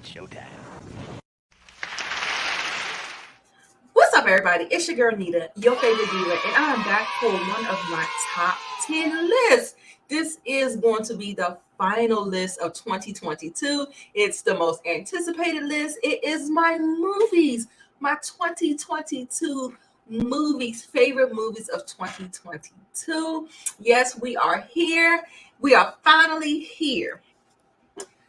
showtime. What's up, everybody? It's your girl Nita, your favorite diva, and I'm back for one of my top 10 lists. This is going to be the final list of 2022. It's the most anticipated list. It is my movies, my 2022 movies, favorite movies of 2022. Yes, we are here. We are finally here.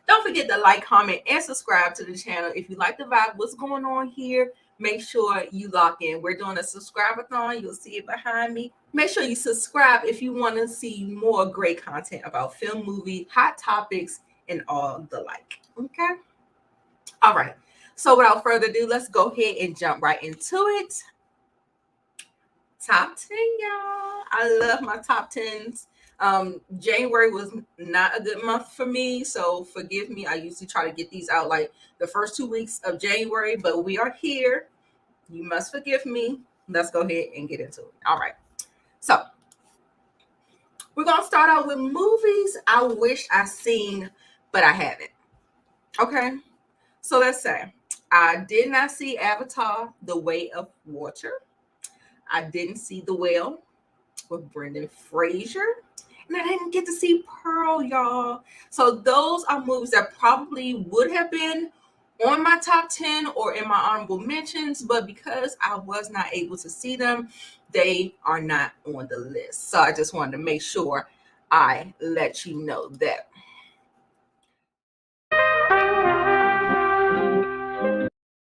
Don't forget to like, comment, and subscribe to the channel. If you like the vibe, what's going on here, make sure you lock in. We're doing a subscribe-a-thon. You'll see it behind me. Make sure you subscribe if you want to see more great content about film, movie, hot topics, and all the like. Okay? All right. So without further ado, let's go ahead and jump right into it. Top 10, y'all. I love my top 10s. January was not a good month for me, so forgive me. I usually try to get these out like the first 2 weeks of January, but we are here. You must forgive me. Let's go ahead and get into it. All right. So we're going to start out with movies I wish I seen, but I haven't. Okay. So let's say I did not see Avatar, The Way of Water. I didn't see The Whale with Brendan Fraser. And I didn't get to see Pearl, y'all. So those are movies that probably would have been on my top 10 or in my honorable mentions, but because I was not able to see them, they are not on the list. So I just wanted to make sure I let you know that.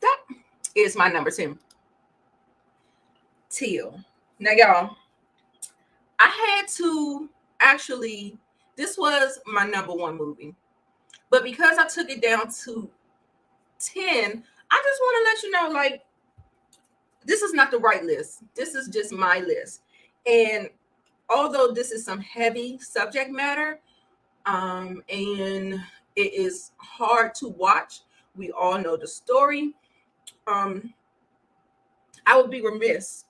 That is my number 10. Teal. Now, y'all, I had to actually, this was my number one movie. But because I took it down to 10, I just want to let you know, like, this is not the right list. This is just my list. And although this is some heavy subject matter, and it is hard to watch, we all know the story. I would be remiss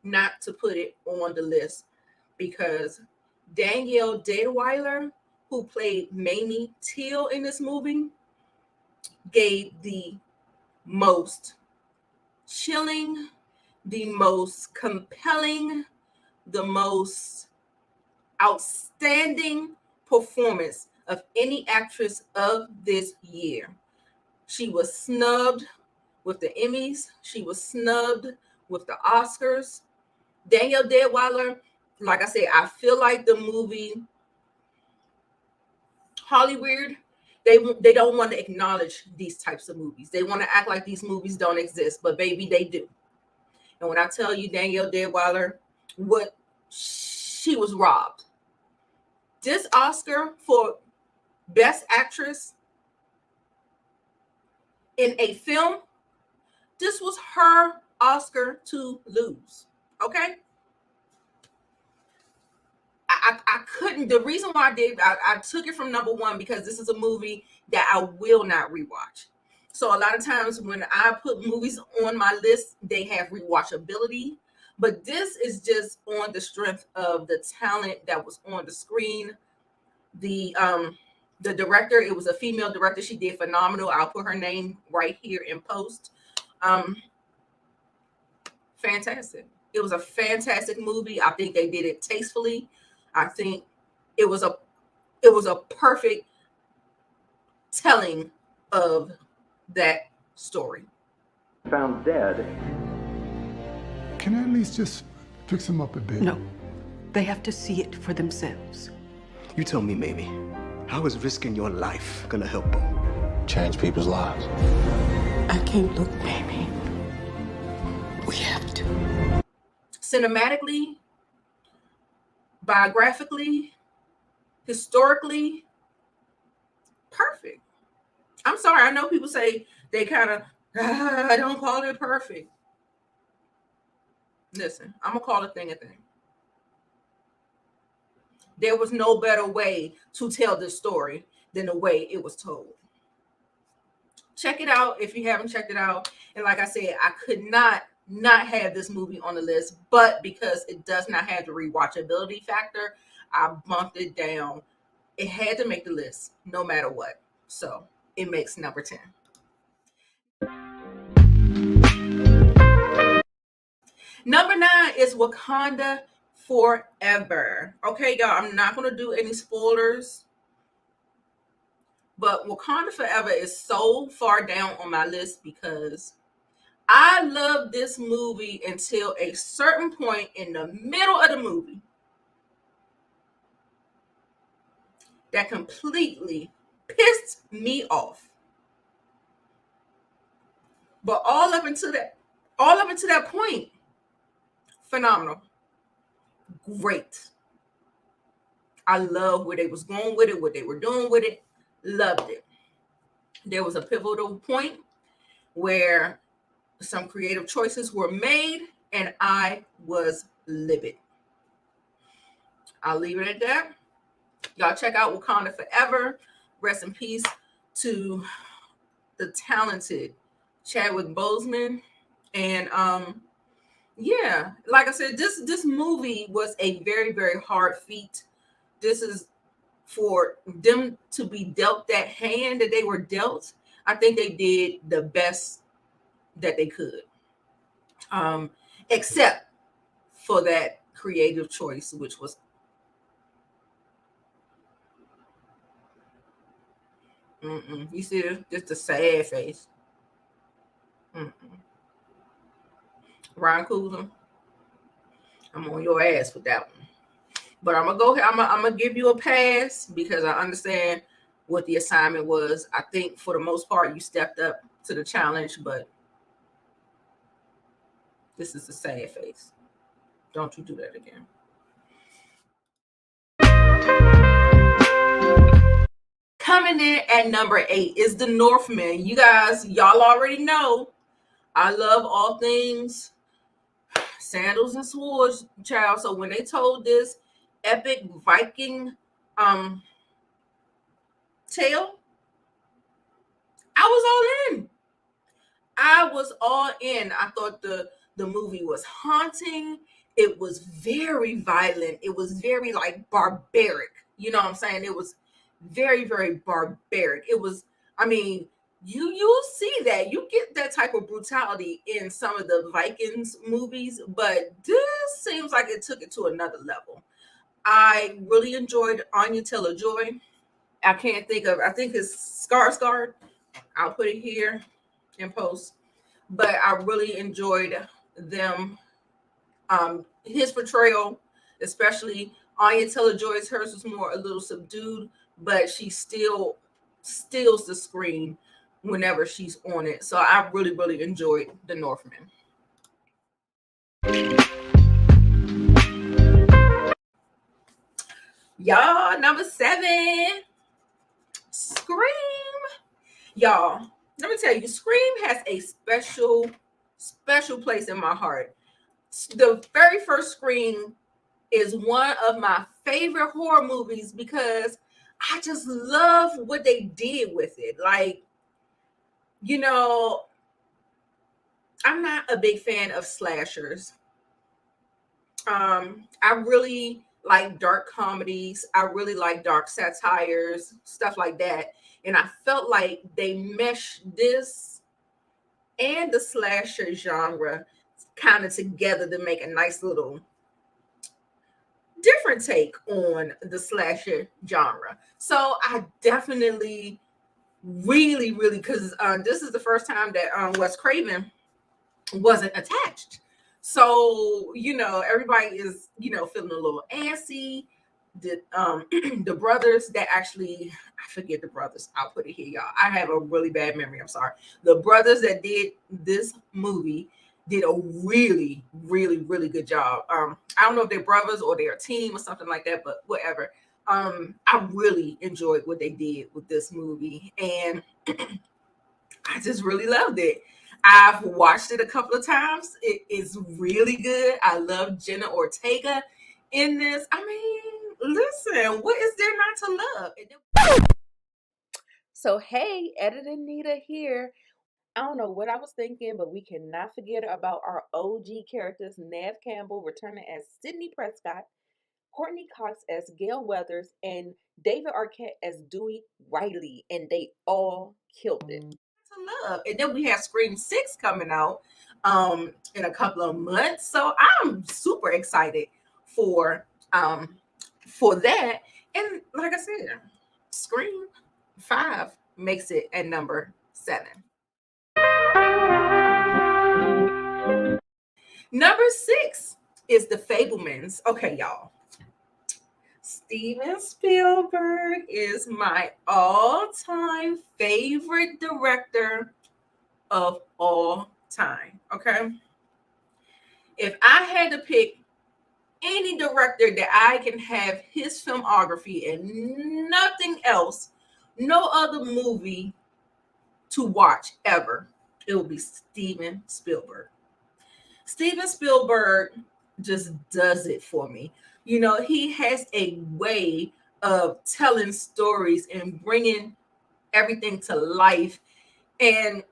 not to put it on the list because Danielle Deadwyler, who played Mamie Teal in this movie, gave the most chilling, the most compelling, the most outstanding performance of any actress of this year. She was snubbed with the Emmys. She was snubbed with the Oscars. Danielle Deadwyler, like I said, I feel like the movie Hollywood, they don't want to acknowledge these types of movies. They want to act like these movies don't exist, but baby, they do. And when I tell you Danielle Deadwyler, what she was robbed. This Oscar for Best Actress in a film, this was her Oscar to lose. Okay? I couldn't. The reason why I took it from number one because this is a movie that I will not rewatch. So a lot of times when I put movies on my list, they have rewatchability. But this is just on the strength of the talent that was on the screen. The director, it was a female director. She did phenomenal. I'll put her name right here in post. Fantastic. It was a fantastic movie. I think they did it tastefully. I think it was a perfect telling of that story. Found dead. Can I at least just fix him up a bit? No. They have to see it for themselves. You tell me, Mamie, how is risking your life gonna help them? Change people's lives. I can't look, Mamie. We have to. Cinematically, biographically, historically, perfect. I'm sorry, I know people say they kind of, I don't call it perfect. Listen, I'm going to call a thing a thing. There was no better way to tell this story than the way it was told. Check it out if you haven't checked it out. And like I said, I could not have this movie on the list, but because it does not have the rewatchability factor, I bumped it down. It had to make the list no matter what. So it makes number 10. Number 9 is Wakanda Forever. Okay, y'all, I'm not going to do any spoilers, but Wakanda Forever is so far down on my list because I love this movie until a certain point in the middle of the movie that completely pissed me off. But all up until that point, phenomenal. Great. I love where they was going with it, what they were doing with it. Loved it. There was a pivotal point where some creative choices were made and I was livid. I'll leave it at that. Y'all check out Wakanda Forever. Rest in peace to the talented Chadwick Boseman. And yeah, like I said, this movie was a very, very hard feat. This is for them to be dealt that hand that they were dealt. I think they did the best that they could. Except for that creative choice, which was you see just a sad face. Ryan Coogler, I'm on your ass with that one. But I'm gonna go ahead. I'm gonna give you a pass because I understand what the assignment was. I think for the most part you stepped up to the challenge, but this is a sad face. Don't you do that again. Coming in at number 8 is The Northman. You guys, y'all already know I love all things sandals and swords, child. So when they told this epic Viking tale, I was all in. I was all in. I thought the movie was haunting. It was very violent. It was very like barbaric. You know what I'm saying? It was very, very barbaric. It was, I mean, you'll see that. You get that type of brutality in some of the Vikings movies, but this seems like it took it to another level. I really enjoyed Anya Taylor-Joy. I think it's Skarsgård. I'll put it here in post. But I really enjoyed them. His portrayal, especially Anya Taylor-Joy's, hers was more a little subdued, but she still steals the screen whenever she's on it. So I really, really enjoyed The Northman. Y'all, number 7, Scream. Y'all, let me tell you, Scream has a special place in my heart. The very first Scream is one of my favorite horror movies because I just love what they did with it. Like, you know, I'm not a big fan of slashers. I really like dark comedies. I really like dark satires, stuff like that. And I felt like they meshed this and the slasher genre kind of together to make a nice little different take on the slasher genre. So I definitely really, because this is the first time that Wes Craven wasn't attached. So, everybody is, feeling a little antsy. The brothers that actually, I forget the brothers. I'll put it here, y'all. I have a really bad memory. I'm sorry. The brothers that did this movie did a really, really, really good job. I don't know if they're brothers or they're a team or something like that, but whatever. I really enjoyed what they did with this movie, and I just really loved it. I've watched it a couple of times. It is really good. I love Jenna Ortega in this. I mean, listen, what is there not to love? So, hey, Editor Nita here. I don't know what I was thinking, but we cannot forget about our OG characters, Nev Campbell returning as Sidney Prescott, Courtney Cox as Gail Weathers, and David Arquette as Dewey Riley, and they all killed it. To love. And then we have Scream 6 coming out. in a couple of months. So I'm super excited for that. And like I said, Scream 5 makes it at number 7. Number 6 is The Fablemans. Okay, y'all. Steven Spielberg is my all-time favorite director of all time. Okay. If I had to pick any director that I can have his filmography and nothing else, no other movie to watch ever, it will be Steven Spielberg. Steven Spielberg just does it for me. You know, he has a way of telling stories and bringing everything to life. And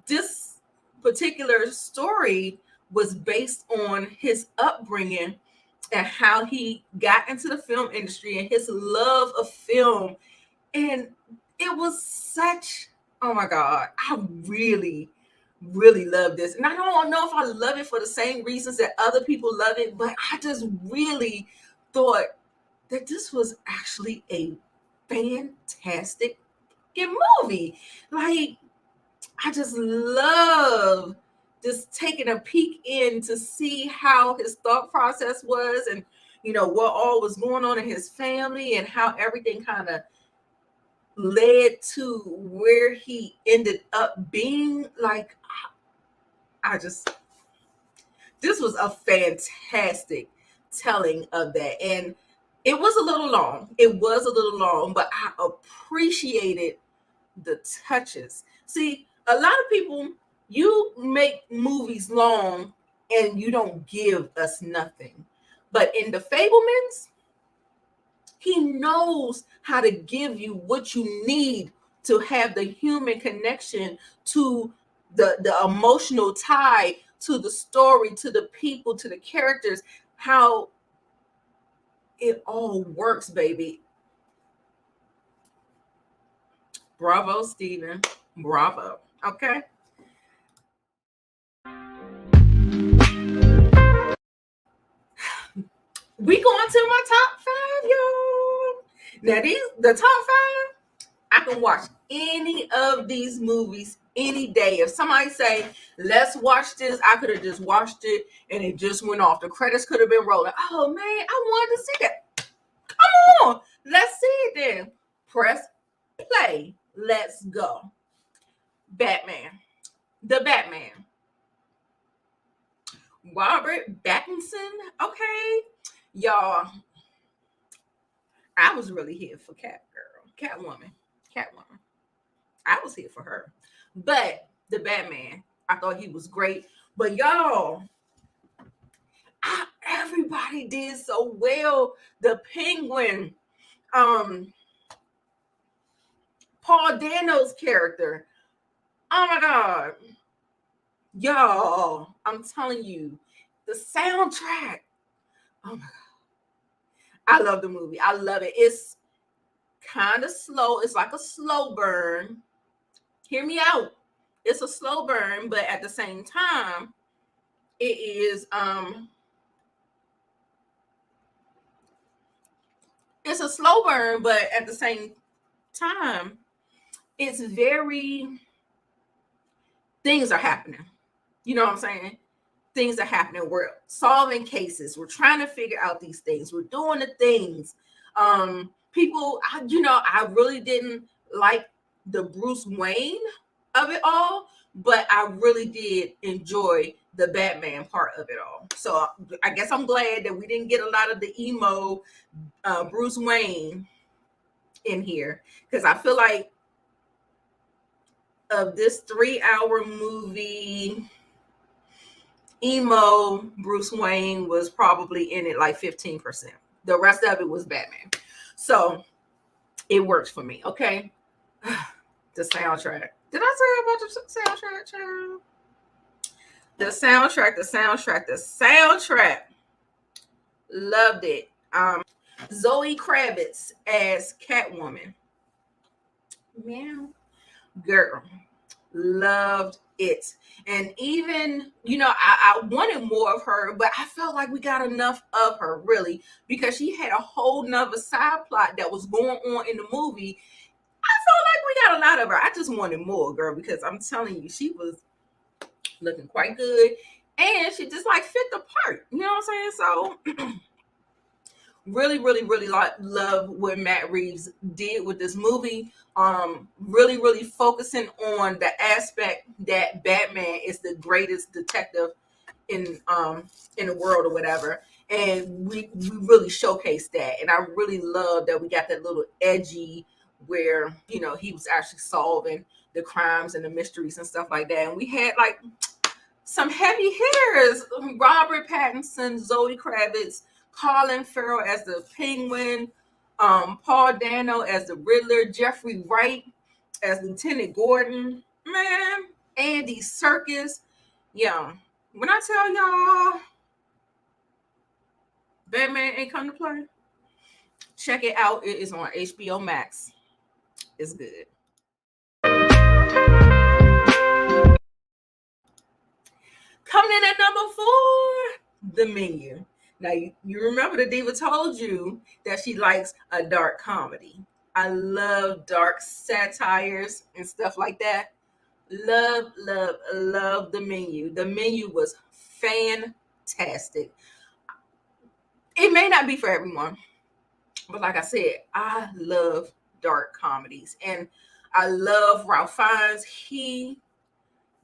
this particular story was based on his upbringing and how he got into the film industry and his love of film. And it was such, oh my God, I really, really love this. And I don't know if I love it for the same reasons that other people love it, but I just really thought that this was actually a fantastic movie. Like, I just love just taking a peek in to see how his thought process was, and you know what all was going on in his family and how everything kind of led to where he ended up being. Like, I just, this was a fantastic telling of that. And it was a little long. It was a little long, but I appreciated the touches. See, a lot of people, you make movies long and you don't give us nothing. But in The Fablemans, he knows how to give you what you need to have the human connection to the emotional tie to the story, to the people, to the characters, how it all works, baby. Bravo, Steven. Bravo. Okay. We going to my top 5, y'all. Now, the top 5, I can watch any of these movies any day. If somebody say, let's watch this, I could have just watched it and it just went off. The credits could have been rolling. Oh, man, I wanted to see that. Come on. Let's see it then. Press play. Let's go. Batman. The Batman. Robert Pattinson. Okay. Y'all, I was really here for Catwoman. I was here for her. But the Batman, I thought he was great. But y'all, everybody did so well. The Penguin, Paul Dano's character. Oh my God. Y'all, I'm telling you, the soundtrack. Oh my God. I love the movie. I love it. It's kind of slow. It's like a slow burn. Hear me out. It's a slow burn, but at the same time, it is it's a slow burn, but at the same time, it's very, things are happening. You know what I'm saying? Things are happening. We're solving cases. We're trying to figure out these things. We're doing the things. People, I really didn't like the Bruce Wayne of it all, but I really did enjoy the Batman part of it all. So I guess I'm glad that we didn't get a lot of the emo Bruce Wayne in here, because I feel like of this 3-hour movie, emo Bruce Wayne was probably in it like 15%. The rest of it was Batman. So it works for me. Okay. The soundtrack. Did I say about the soundtrack, child? The soundtrack. Loved it. Zoe Kravitz as Catwoman. Man, girl, Loved it. And even, I wanted more of her, but I felt like we got enough of her, really, because she had a whole nother side plot that was going on in the movie. I felt like we got a lot of her. I just wanted more, girl, because I'm telling you, she was looking quite good. And she just like fit the part. You know what I'm saying? So really, really, really love what Matt Reeves did with this movie. Really, really focusing on the aspect that Batman is the greatest detective in the world or whatever. And we really showcased that. And I really love that we got that little edgy where, he was actually solving the crimes and the mysteries and stuff like that. And we had like some heavy hitters: Robert Pattinson, Zoe Kravitz, Colin Farrell as the Penguin, Paul Dano as the Riddler, Jeffrey Wright as Lieutenant Gordon. Man, Andy Serkis. Yeah, when I tell y'all Batman ain't come to play, check it out. It is on HBO Max. It's good. Coming in at number 4, The Menu. Now, you remember the diva told you that she likes a dark comedy. I love dark satires and stuff like that. Love, love, love The Menu. The Menu was fantastic. It may not be for everyone, but like I said, I love dark comedies. And I love Ralph Fiennes. He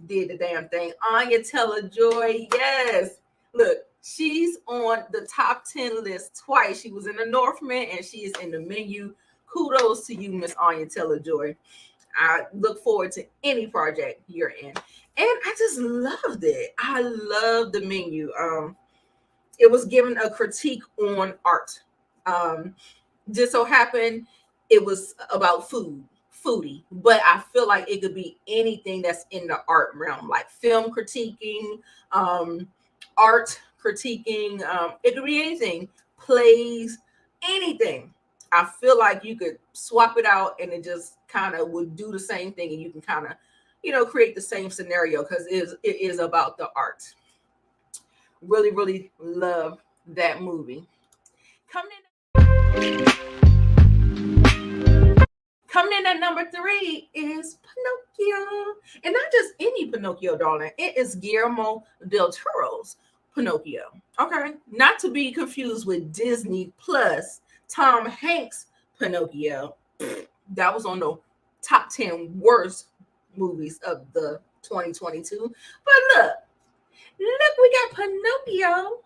did the damn thing. Anya Taylor-Joy, yes. Look, she's on the top 10 list twice. She was in The Northman and she is in The Menu. Kudos to you, Miss Anya Taylor-Joy. I look forward to any project you're in. And I just loved it. I love The Menu. It was given a critique on art. Just so happened it was about foodie, but I feel like it could be anything that's in the art realm, like film critiquing, art critiquing. It could be anything, plays, anything. I feel like you could swap it out and it just kind of would do the same thing, and you can kind of, create the same scenario because it is about the art. Really, really love that movie. Coming in at number 3 is Pinocchio. And not just any Pinocchio, darling. It is Guillermo del Toro's Pinocchio. Okay. Not to be confused with Disney Plus Tom Hanks Pinocchio. That was on the top 10 worst movies of the 2022. But look, we got Pinocchio.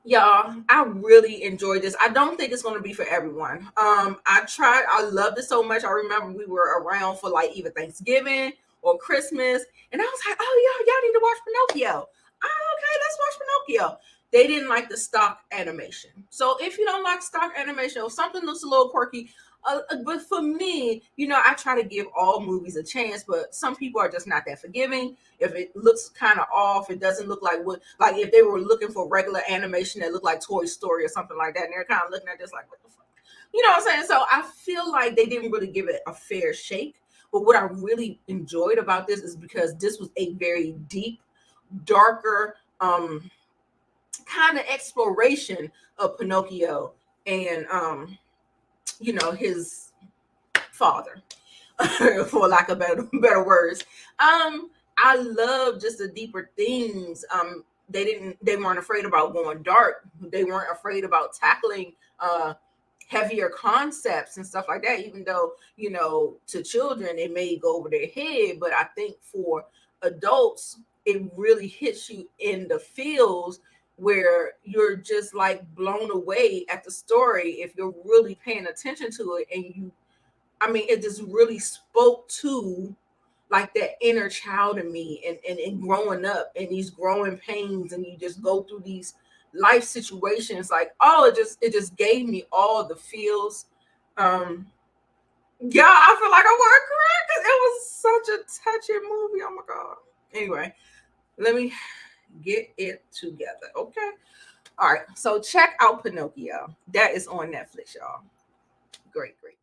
Y'all, I really enjoyed this. I don't think it's going to be for everyone. I loved it so much. I remember we were around for like either Thanksgiving or Christmas, and I was like, oh, y'all need to watch Pinocchio. Oh, okay, let's watch Pinocchio. They didn't like the stock animation. So if you don't like stock animation or something looks a little quirky, but for me, I try to give all movies a chance, but some people are just not that forgiving. If it looks kind of off, it doesn't look like like if they were looking for regular animation that looked like Toy Story or something like that, and they're kind of looking at this like, what the fuck? You know what I'm saying? So I feel like they didn't really give it a fair shake. But what I really enjoyed about this is because this was a very deep, darker, kind of exploration of Pinocchio and his father, for lack of better words. I love just the deeper themes. They weren't afraid about going dark. They weren't afraid about tackling heavier concepts and stuff like that, even though, to children it may go over their head. But I think for adults, it really hits you in the feels where you're just like blown away at the story if you're really paying attention to it. And it just really spoke to like that inner child in me and growing up and these growing pains, and you just go through these life situations. Like, it just gave me all the feels. Yeah, I feel like I want to cry because it was such a touching movie. Oh my God. Anyway, let me get it together. Okay. All right. So check out Pinocchio. That is on Netflix, y'all. Great, great.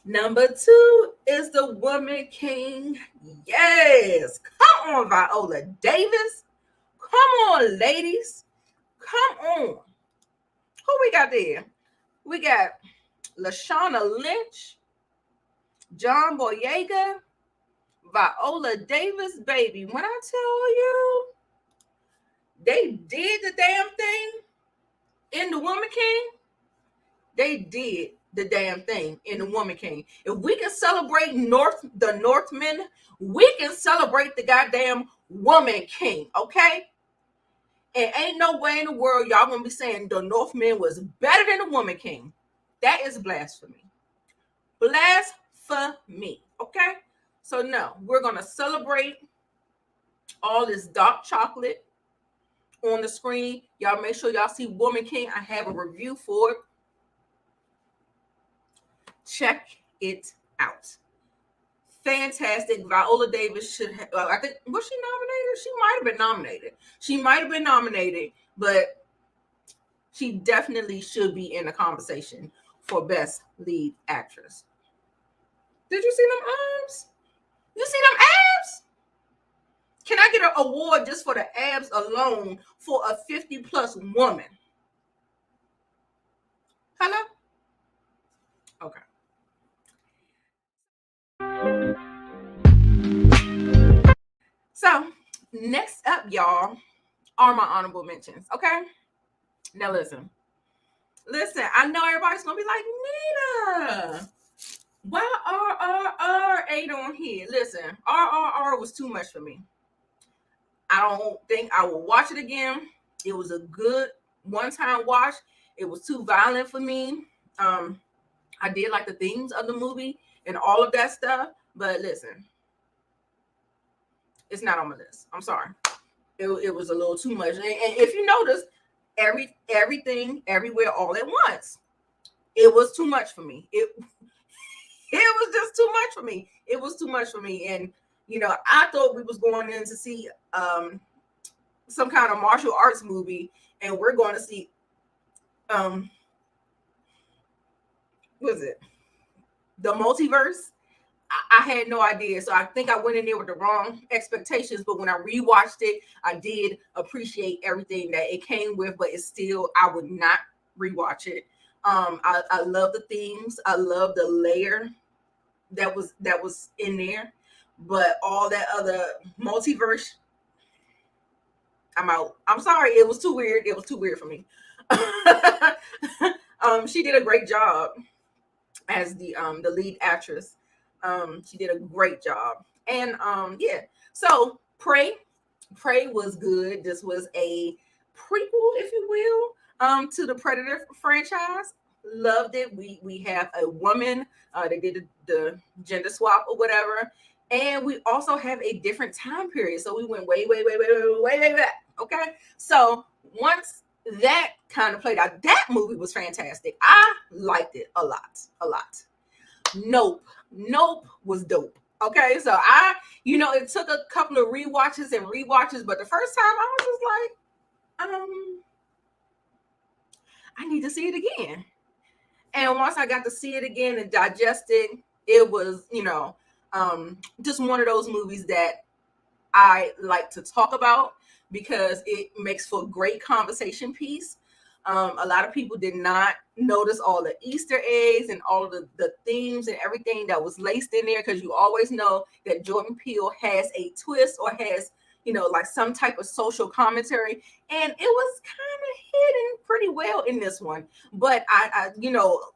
Number 2 is the Woman King. Yes. Come on, Viola Davis. Come on, ladies. Come on. Who we got there? We got Lashana Lynch, John Boyega, Viola Davis, baby. When I tell you, they did the damn thing in the Woman King. They did the damn thing in the Woman King. If we can celebrate the Northmen, we can celebrate the goddamn Woman King, okay? And ain't no way in the world y'all gonna be saying the Northmen was better than the Woman King. That is blasphemy. Blasphemy, okay? So no, we're gonna celebrate all this dark chocolate on the screen. Y'all make sure y'all see Woman King. I have a review for it. Check it out. Fantastic. Viola Davis should have, I think, was she nominated? She might have been nominated. She might have been nominated, but she definitely should be in the conversation for Best Lead Actress. Did you see them arms? You see them abs? Can I get an award just for the abs alone for a 50-plus woman? Hello? Okay. So, next up, y'all, are my honorable mentions, okay? Now, listen, I know everybody's going to be like, Nita, why RRR ain't on here? Listen, RRR was too much for me. I don't think I will watch it again. It was a good one-time watch. It was too violent for me. I did like the themes of the movie and all of that stuff, but listen, it's not on my list. I'm sorry. It was a little too much. And if you notice, everything, everywhere, all at once, it was too much for me. It was just too much for me. It was too much for me. And, you know, I thought we was going in to see some kind of martial arts movie, and we're going to see, what is it? The multiverse. I had no idea. So I think I went in there with the wrong expectations. But when I rewatched it, I did appreciate everything that it came with. But it's still, I would not rewatch it. I love the themes. I love the layer that was in there. But all that other multiverse, I'm out. I'm sorry. It was too weird. It was too weird for me. She did a great job as the lead actress. She did a great job. And yeah. So Prey was good. This was a prequel, if you will, to the Predator franchise. Loved it. We have a woman. They did the gender swap or whatever. And we also have a different time period. So we went way back. Okay. So once that kind of played out, that movie was fantastic. I liked it a lot. Nope was dope. Okay, so it took a couple of rewatches, but the first time I was just like, I need to see it again. And once I got to see it again and digest it, it was, just one of those movies that I like to talk about because it makes for a great conversation piece. A lot of people did not notice all the Easter eggs and all of the themes and everything that was laced in there, because you always know that Jordan Peele has a twist or has, like some type of social commentary. And it was kind of hidden pretty well in this one. But I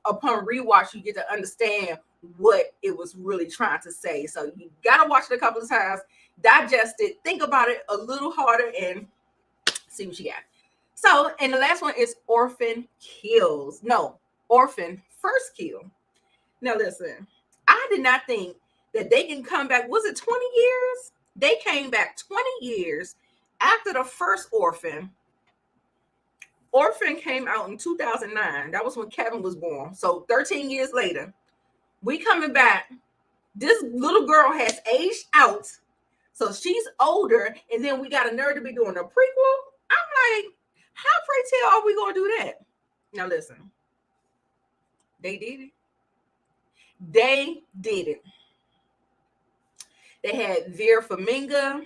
upon rewatch, you get to understand what it was really trying to say. So you got to watch it a couple of times, digest it, think about it a little harder, and see what you got. So, and the last one is Orphan First Kill. Now, listen, I did not think that they can come back. Was it 20 years? They came back 20 years after the first Orphan. Orphan came out in 2009. That was when Kevin was born. So 13 years later, we coming back. This little girl has aged out. So she's older. And then we got a nerd to be doing a prequel. I'm like, how, pray tell, are we going to do that? Now, listen, they did it. They did it. They had Vera Farmiga,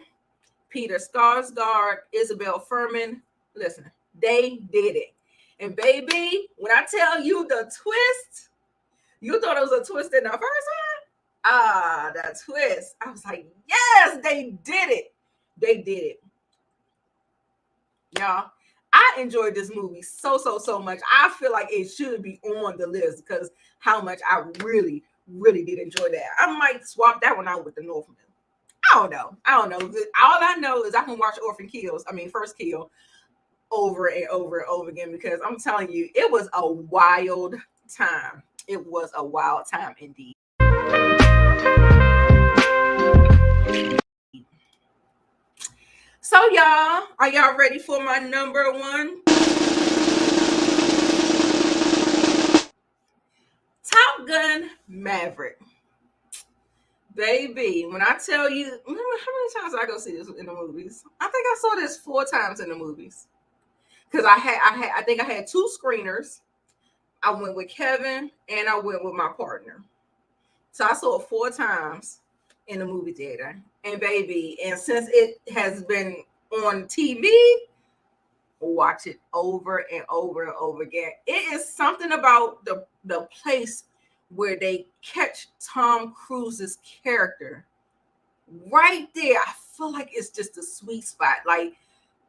Peter Skarsgård, Isabel Furman. Listen, they did it. And baby, when I tell you the twist, you thought it was a twist in the first one? Ah, that twist. I was like, yes, they did it. They did it. Y'all, I enjoyed this movie so much. I feel like it should be on the list because how much I really did enjoy that. I might swap that one out with The Northman. I don't know. All I know is I can watch First Kill over and over and over again because I'm telling you, it was a wild time. It was a wild time indeed. So y'all, are y'all ready for my number one? Top Gun Maverick. Baby, when I tell you, how many times did I go see this in the movies? I think I saw this 4 times in the movies. Because I think I had 2 screeners. I went with Kevin and I went with my partner. So I saw it 4 times in the movie theater. And baby, and since it has been on TV, watch it over and over and over again. It is something about the place where they catch Tom Cruise's character right there. I feel like it's just a sweet spot. Like,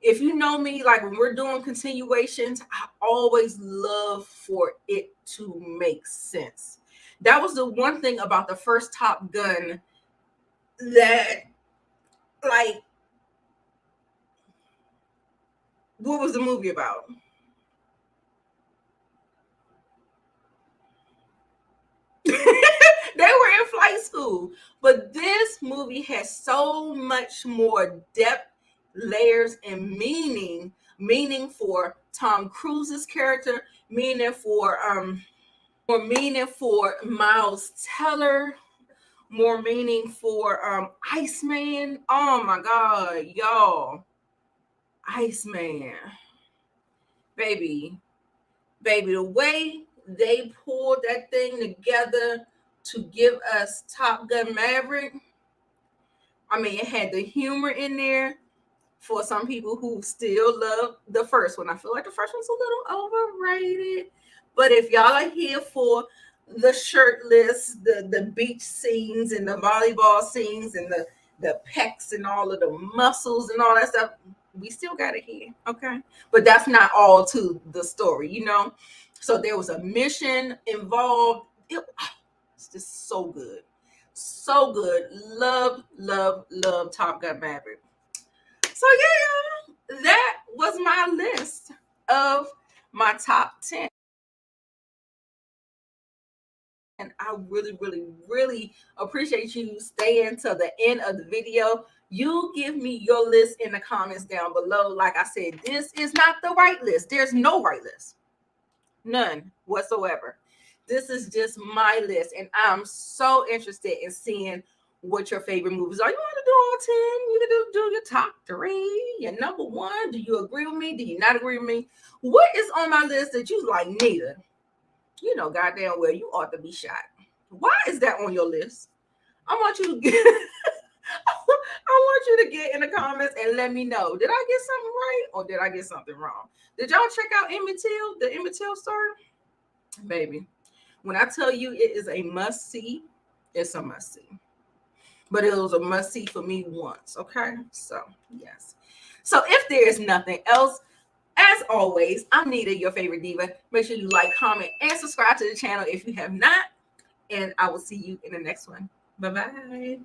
if you know me, like when we're doing continuations, I always love for it to make sense. That was the one thing about the first Top Gun that, like, what was the movie about? They were in flight school, but this movie has so much more depth, layers, and meaning for Tom Cruise's character, meaning for more meaning for Miles Teller, more meaning for Iceman. Oh my god, y'all. Iceman. Baby, the way they pulled that thing together to give us Top Gun Maverick. I mean, it had the humor in there for some people who still love the first one. I feel like the first one's a little overrated. But if y'all are here for the shirtless, the beach scenes and the volleyball scenes and the pecs and all of the muscles and all that stuff, we still got it here, okay? But that's not all to the story, you know? So there was a mission involved. It's just so good. So good. Love Top Gun Maverick. So yeah, that was my list of my top 10. And I really appreciate you staying to the end of the video. You give me your list in the comments down below. Like I said, this is not the right list. There's no right list. None whatsoever. This is just my list. And I'm so interested in seeing what your favorite movies are. You want to do all 10? You can do your top 3, your number 1. Do you agree with me? Do you not agree with me? What is on my list that you like, Nita? You know goddamn well you ought to be shot. Why is that on your list? I want you to get I want you to get in the comments and let me know. Did I get something right or did I get something wrong? Did y'all check out Emmett Till, the Emmett Till story? Baby, when I tell you it is a must-see, it's a must-see. But it was a must-see for me once, okay? So, yes. So if there is nothing else, as always, I'm Nita, your favorite diva. Make sure you like, comment, and subscribe to the channel if you have not. And I will see you in the next one. Bye-bye.